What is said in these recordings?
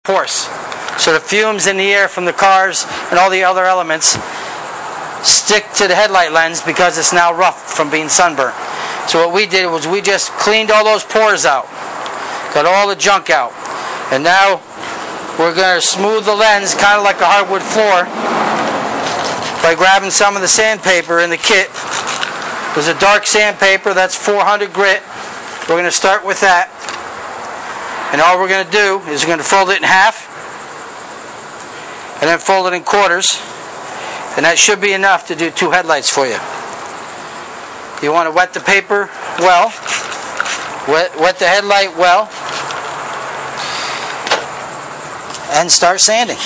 force. So the fumes in the air from the cars and all the other elements stick to the headlight lens because it's now rough from being sunburned. So what we did was we just cleaned all those pores out, got all the junk out, and now we're going to smooth the lens kind of like a hardwood floor by grabbing some of the sandpaper in the kit. There's a dark sandpaper, that's 400 grit. We're going to start with that, and all we're going to do is we're going to fold it in half and then fold it in quarters, and that should be enough to do 2 headlights for you. You want to wet the paper well, wet the headlight well, and start sanding.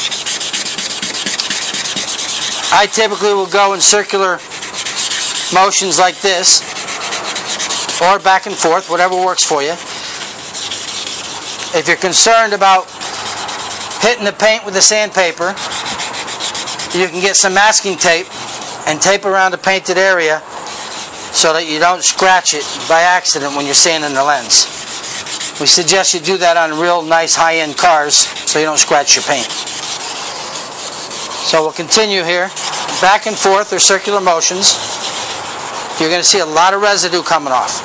I typically will go in circular motions like this, or back and forth, whatever works for you. If you're concerned about hitting the paint with the sandpaper, you can get some masking tape and tape around the painted area so that you don't scratch it by accident when you're sanding the lens. We suggest you do that on real nice high-end cars so you don't scratch your paint. So we'll continue here, back and forth or circular motions. You're going to see a lot of residue coming off.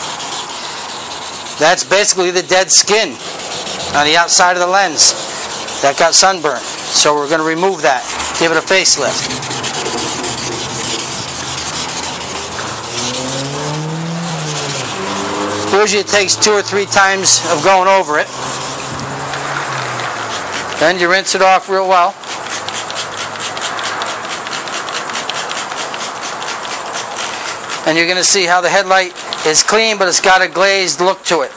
That's basically the dead skin on the outside of the lens that got sunburned. So we're going to remove that, give it a facelift. Usually it takes 2 or 3 times of going over it. Then you rinse it off real well. And you're going to see how the headlight is clean, but it's got a glazed look to it.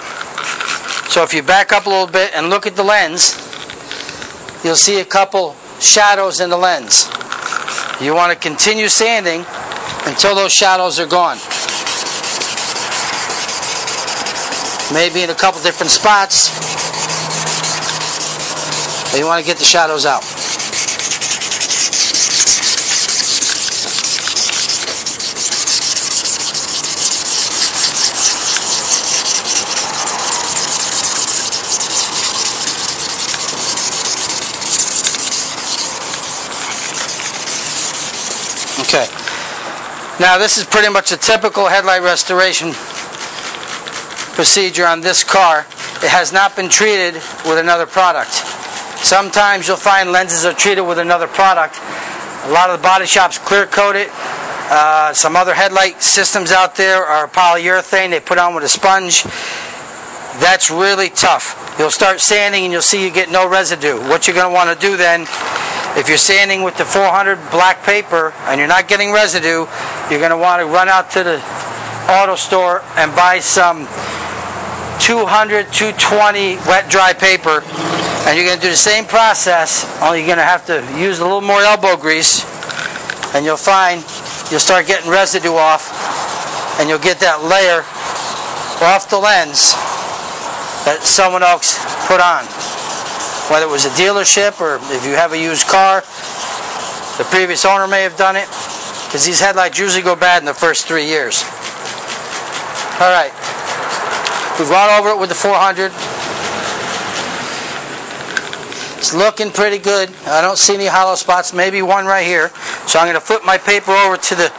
So if you back up a little bit and look at the lens, you'll see a couple shadows in the lens. You want to continue sanding until those shadows are gone. Maybe in a couple different spots, but you want to get the shadows out. Okay, now this is pretty much a typical headlight restoration procedure on this car. It has not been treated with another product. Sometimes you'll find lenses are treated with another product. A lot of the body shops clear coat it. Some other headlight systems out there are polyurethane they put on with a sponge. That's really tough. You'll start sanding and you'll see you get no residue. What you're going to want to do then, if you're sanding with the 400 black paper and you're not getting residue, you're going to want to run out to the auto store and buy some 200, 220 wet dry paper, and you're going to do the same process, only you're going to have to use a little more elbow grease, and you'll find you'll start getting residue off, and you'll get that layer off the lens that someone else put on. Whether it was a dealership or if you have a used car, the previous owner may have done it, because these headlights usually go bad in the first 3 years. Alright, we've gone over it with the 400. It's looking pretty good. I don't see any hollow spots, maybe one right here. So I'm going to flip my paper over to the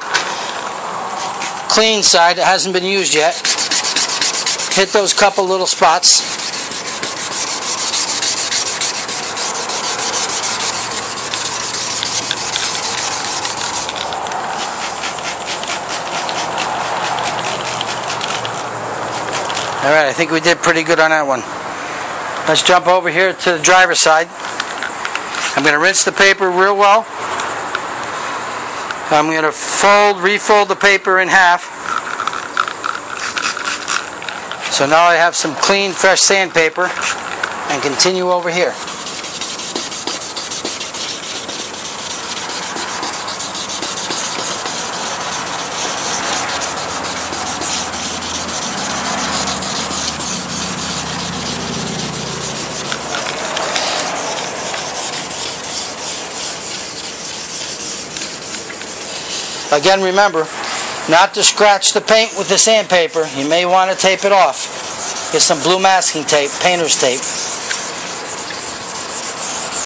clean side that hasn't been used yet. Hit those couple little spots. Alright, I think we did pretty good on that one. Let's jump over here to the driver's side. I'm going to rinse the paper real well. I'm going to refold the paper in half. So now I have some clean, fresh sandpaper, and continue over here. Again, remember, not to scratch the paint with the sandpaper. You may want to tape it off. Get some blue masking tape, painter's tape.